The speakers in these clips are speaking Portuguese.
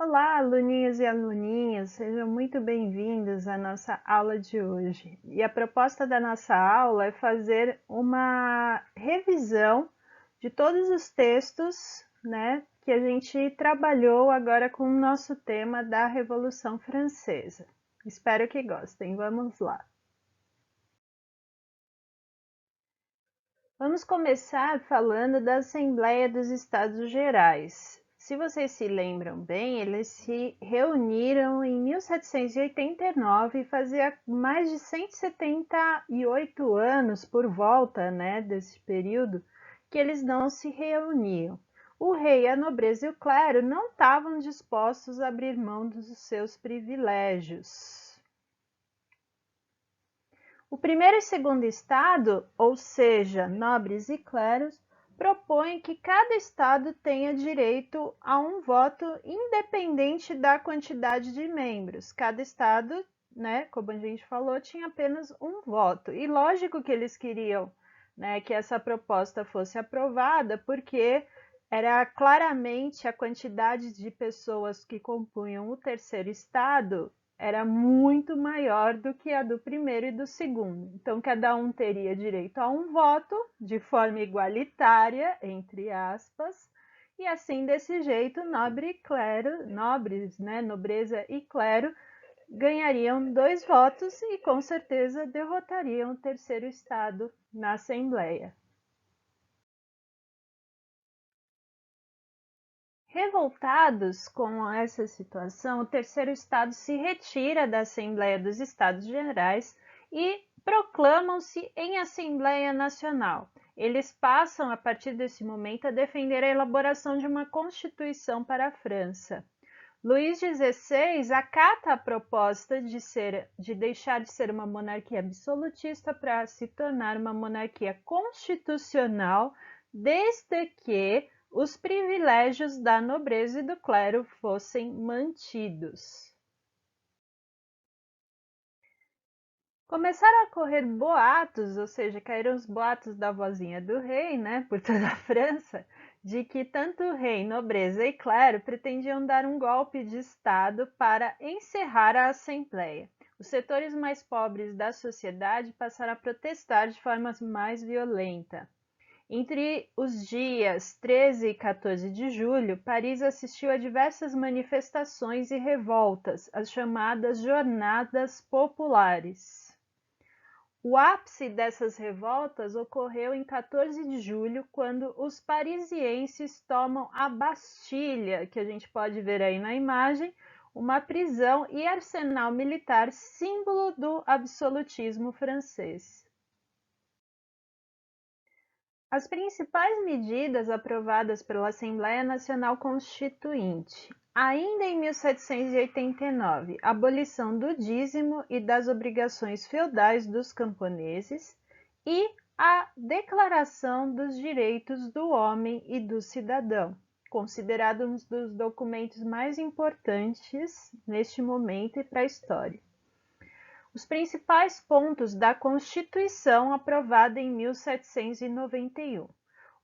Olá, aluninhos e aluninhas, sejam muito bem-vindos à nossa aula de hoje. E a proposta da nossa aula é fazer uma revisão de todos os textos, que a gente trabalhou agora com o nosso tema da Revolução Francesa. Espero que gostem. Vamos lá. Vamos começar falando da Assembleia dos Estados Gerais. Se vocês se lembram bem, eles se reuniram em 1789 e fazia mais de 178 anos por volta, desse período que eles não se reuniam. O rei, a nobreza e o clero não estavam dispostos a abrir mão dos seus privilégios. O primeiro e segundo estado, ou seja, nobres e cleros, propõem que cada estado tenha direito a um voto independente da quantidade de membros. Cada estado, como a gente falou, tinha apenas um voto. E lógico que eles queriam, que essa proposta fosse aprovada, porque era claramente a quantidade de pessoas que compunham o terceiro estado era muito maior do que a do primeiro e do segundo. Então, cada um teria direito a um voto de forma igualitária, entre aspas, e assim, desse jeito, nobreza e clero, ganhariam 2 votos e, com certeza, derrotariam o terceiro estado na Assembleia. Revoltados com essa situação, o terceiro estado se retira da Assembleia dos Estados Gerais e proclamam-se em Assembleia Nacional. Eles passam, a partir desse momento, a defender a elaboração de uma Constituição para a França. Luís XVI acata a proposta de deixar de ser uma monarquia absolutista para se tornar uma monarquia constitucional, desde que os privilégios da nobreza e do clero fossem mantidos. Começaram a correr boatos, ou seja, caíram os boatos da vozinha do rei, por toda a França, de que tanto o rei, nobreza e clero pretendiam dar um golpe de Estado para encerrar a Assembleia. Os setores mais pobres da sociedade passaram a protestar de forma mais violenta. Entre os dias 13 e 14 de julho, Paris assistiu a diversas manifestações e revoltas, as chamadas Jornadas Populares. O ápice dessas revoltas ocorreu em 14 de julho, quando os parisienses tomam a Bastilha, que a gente pode ver aí na imagem, uma prisão e arsenal militar símbolo do absolutismo francês. As principais medidas aprovadas pela Assembleia Nacional Constituinte. Ainda em 1789, abolição do dízimo e das obrigações feudais dos camponeses e a Declaração dos Direitos do Homem e do Cidadão, considerado um dos documentos mais importantes neste momento e para a história. Os principais pontos da Constituição aprovada em 1791.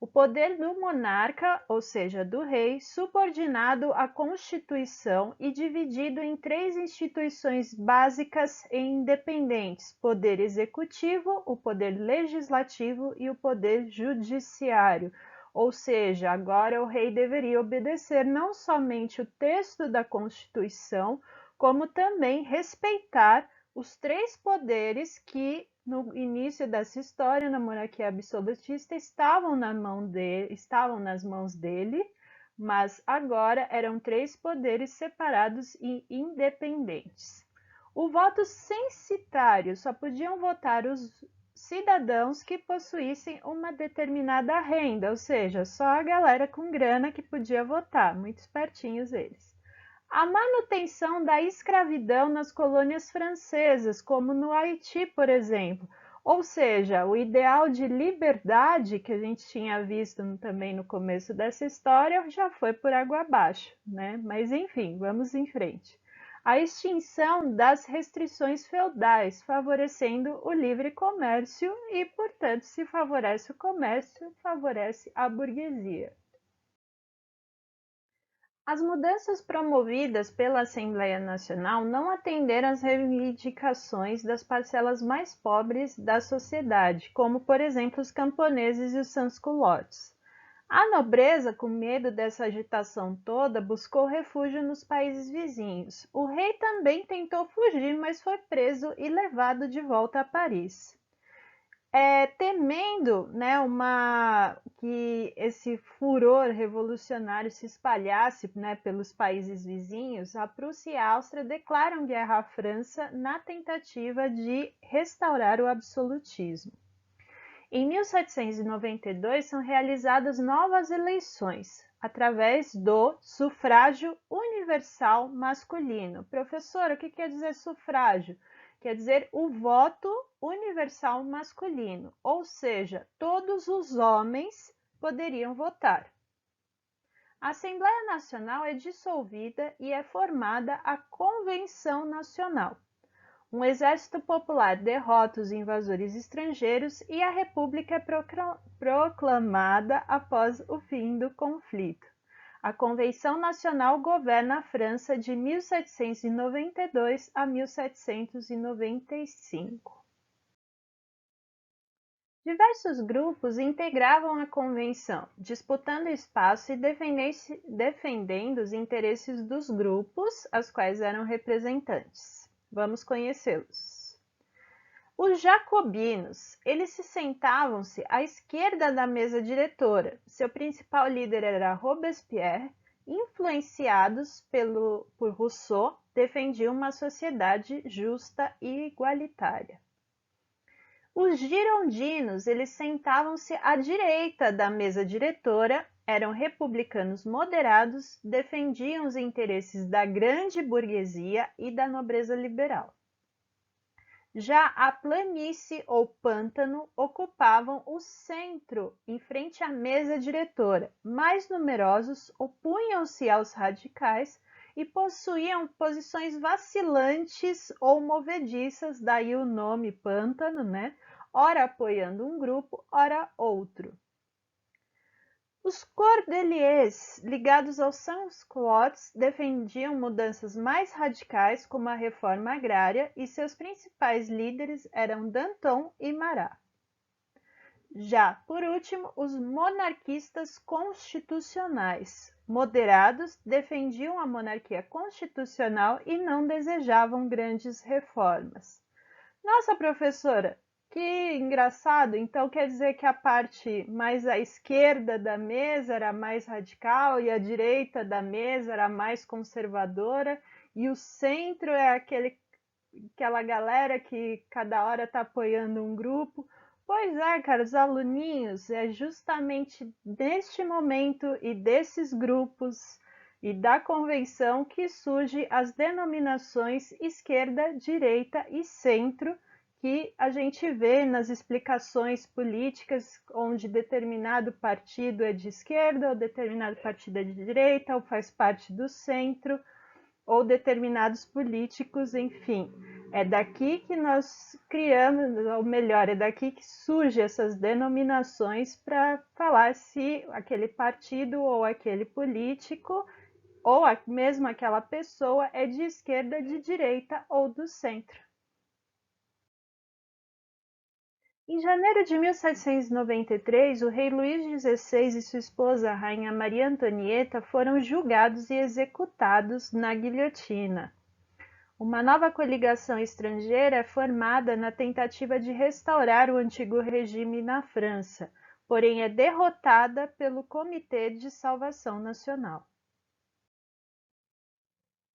O poder do monarca, ou seja, do rei, subordinado à Constituição e dividido em 3 instituições básicas e independentes: poder executivo, o poder legislativo e o poder judiciário. Ou seja, agora o rei deveria obedecer não somente o texto da Constituição, como também respeitar os 3 poderes que no início dessa história, na monarquia absolutista, estavam nas mãos dele, mas agora eram 3 poderes separados e independentes. O voto censitário: só podiam votar os cidadãos que possuíssem uma determinada renda, ou seja, só a galera com grana que podia votar, muito espertinhos eles. A manutenção da escravidão nas colônias francesas, como no Haiti, por exemplo. Ou seja, o ideal de liberdade que a gente tinha visto também no começo dessa história já foi por água abaixo, Mas enfim, vamos em frente. A extinção das restrições feudais, favorecendo o livre comércio e, portanto, se favorece o comércio, favorece a burguesia. As mudanças promovidas pela Assembleia Nacional não atenderam às reivindicações das parcelas mais pobres da sociedade, como, por exemplo, os camponeses e os sans-culottes. A nobreza, com medo dessa agitação toda, buscou refúgio nos países vizinhos. O rei também tentou fugir, mas foi preso e levado de volta a Paris. Temendo, né, que esse furor revolucionário se espalhasse, né, pelos países vizinhos, a Prússia e a Áustria declaram guerra à França na tentativa de restaurar o absolutismo. Em 1792 são realizadas novas eleições, através do sufrágio universal masculino. Professora, o que quer dizer sufrágio? Quer dizer o voto universal masculino, ou seja, todos os homens poderiam votar. A Assembleia Nacional é dissolvida e é formada a Convenção Nacional. Um exército popular derrota os invasores estrangeiros e a República é proclamada após o fim do conflito. A Convenção Nacional governa a França de 1792 a 1795. Diversos grupos integravam a convenção, disputando espaço e defendendo os interesses dos grupos aos quais eram representantes. Vamos conhecê-los. Os jacobinos, eles se sentavam-se à esquerda da mesa diretora. Seu principal líder era Robespierre. Influenciados por Rousseau, defendiam uma sociedade justa e igualitária. Os girondinos, eles sentavam-se à direita da mesa diretora, eram republicanos moderados, defendiam os interesses da grande burguesia e da nobreza liberal. Já a planície ou pântano ocupavam o centro, em frente à mesa diretora. Mais numerosos, opunham-se aos radicais e possuíam posições vacilantes ou movediças, daí o nome pântano, né? Ora apoiando um grupo, ora outro. Os cordeliers, ligados aos sans-culottes, defendiam mudanças mais radicais, como a reforma agrária, e seus principais líderes eram Danton e Marat. Já, por último, os monarquistas constitucionais. Moderados, defendiam a monarquia constitucional e não desejavam grandes reformas. Nossa, professora, que engraçado, então quer dizer que a parte mais à esquerda da mesa era mais radical e a direita da mesa era mais conservadora e o centro é aquela galera que cada hora está apoiando um grupo. Pois é, cara, os aluninhos, é justamente neste momento e desses grupos e da convenção que surgem as denominações esquerda, direita e centro, que a gente vê nas explicações políticas, onde determinado partido é de esquerda, ou determinado partido é de direita, ou faz parte do centro, ou determinados políticos, enfim. É daqui que nós criamos, ou melhor, é daqui que surgem essas denominações para falar se aquele partido ou aquele político, ou mesmo aquela pessoa é de esquerda, de direita ou do centro. Em janeiro de 1793, o rei Luís XVI e sua esposa, a rainha Maria Antonieta, foram julgados e executados na guilhotina. Uma nova coligação estrangeira é formada na tentativa de restaurar o antigo regime na França, porém é derrotada pelo Comitê de Salvação Nacional.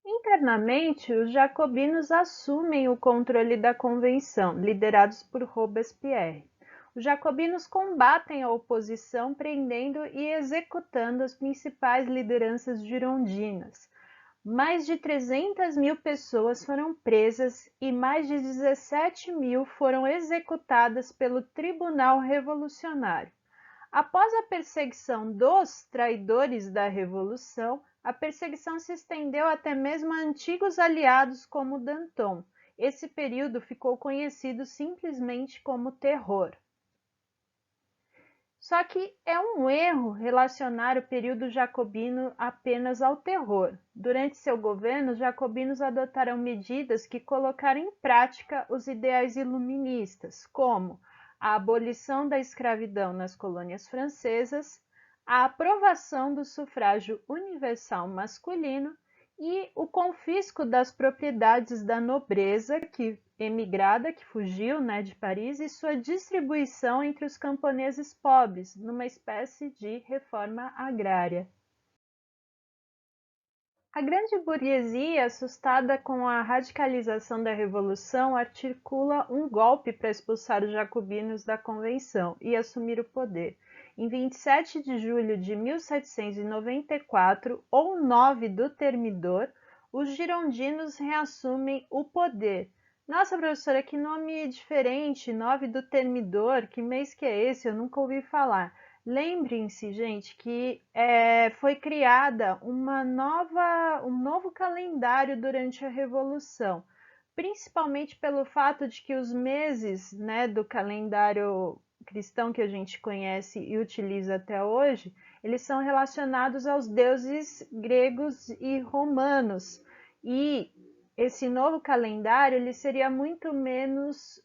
Internamente, os jacobinos assumem o controle da convenção, liderados por Robespierre. Os jacobinos combatem a oposição, prendendo e executando as principais lideranças girondinas. Mais de 300.000 pessoas foram presas e mais de 17.000 foram executadas pelo Tribunal Revolucionário. Após a perseguição dos traidores da Revolução, a perseguição se estendeu até mesmo a antigos aliados como Danton. Esse período ficou conhecido simplesmente como Terror. Só que é um erro relacionar o período jacobino apenas ao terror. Durante seu governo, os jacobinos adotaram medidas que colocaram em prática os ideais iluministas, como a abolição da escravidão nas colônias francesas, a aprovação do sufrágio universal masculino e o confisco das propriedades da nobreza emigrada que fugiu, né, de Paris, e sua distribuição entre os camponeses pobres, numa espécie de reforma agrária. A grande burguesia, assustada com a radicalização da Revolução, articula um golpe para expulsar os jacobinos da Convenção e assumir o poder. Em 27 de julho de 1794, ou 9 do Termidor, os girondinos reassumem o poder. Nossa, professora, que nome diferente, 9 do Termidor, que mês que é esse? Eu nunca ouvi falar. Lembrem-se, gente, que foi criada um novo calendário durante a Revolução, principalmente pelo fato de que os meses, né, do calendário cristão que a gente conhece e utiliza até hoje, eles são relacionados aos deuses gregos e romanos. E esse novo calendário ele seria muito menos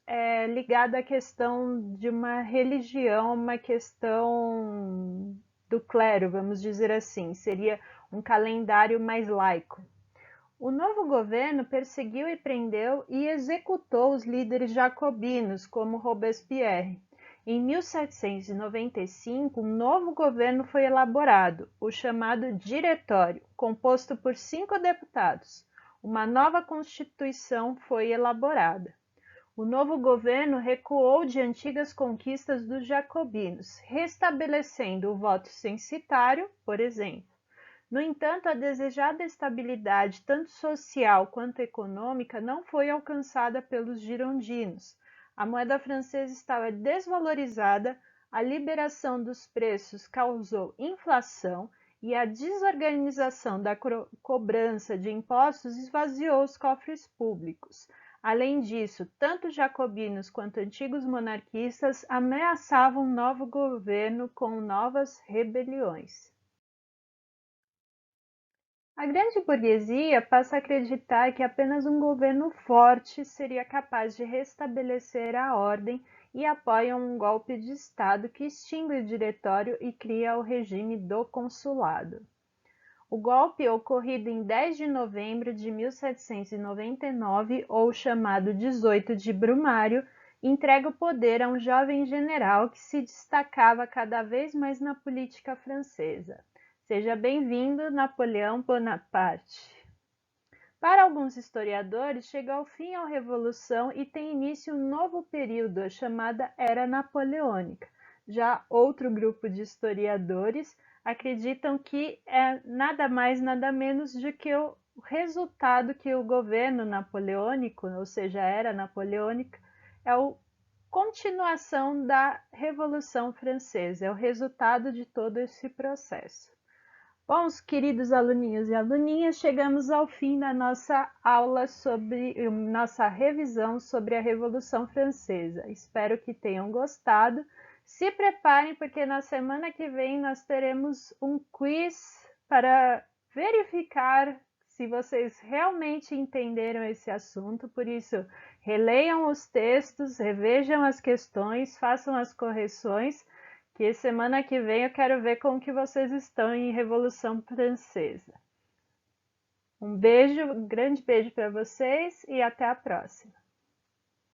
ligado à questão de uma religião, uma questão do clero, vamos dizer assim. Seria um calendário mais laico. O novo governo perseguiu e prendeu e executou os líderes jacobinos, como Robespierre. Em 1795, um novo governo foi elaborado, o chamado Diretório, composto por 5 deputados. Uma nova Constituição foi elaborada. O novo governo recuou de antigas conquistas dos jacobinos, restabelecendo o voto censitário, por exemplo. No entanto, a desejada estabilidade, tanto social quanto econômica, não foi alcançada pelos girondinos. A moeda francesa estava desvalorizada, a liberação dos preços causou inflação e a desorganização da cobrança de impostos esvaziou os cofres públicos. Além disso, tanto jacobinos quanto antigos monarquistas ameaçavam o novo governo com novas rebeliões. A grande burguesia passa a acreditar que apenas um governo forte seria capaz de restabelecer a ordem e apoia um golpe de Estado que extingue o diretório e cria o regime do consulado. O golpe, ocorrido em 10 de novembro de 1799, ou chamado 18 de Brumário, entrega o poder a um jovem general que se destacava cada vez mais na política francesa. Seja bem-vindo, Napoleão Bonaparte. Para alguns historiadores, chega ao fim a Revolução e tem início um novo período, a chamada Era Napoleônica. Já outro grupo de historiadores acreditam que é nada mais, nada menos do que o resultado que o governo napoleônico, ou seja, a Era Napoleônica, é a continuação da Revolução Francesa, é o resultado de todo esse processo. Bom, queridos aluninhos e aluninhas, chegamos ao fim da nossa aula nossa revisão sobre a Revolução Francesa. Espero que tenham gostado. Se preparem, porque na semana que vem nós teremos um quiz para verificar se vocês realmente entenderam esse assunto. Por isso, releiam os textos, revejam as questões, façam as correções, que semana que vem eu quero ver como que vocês estão em Revolução Francesa. Um beijo, um grande beijo para vocês e até a próxima.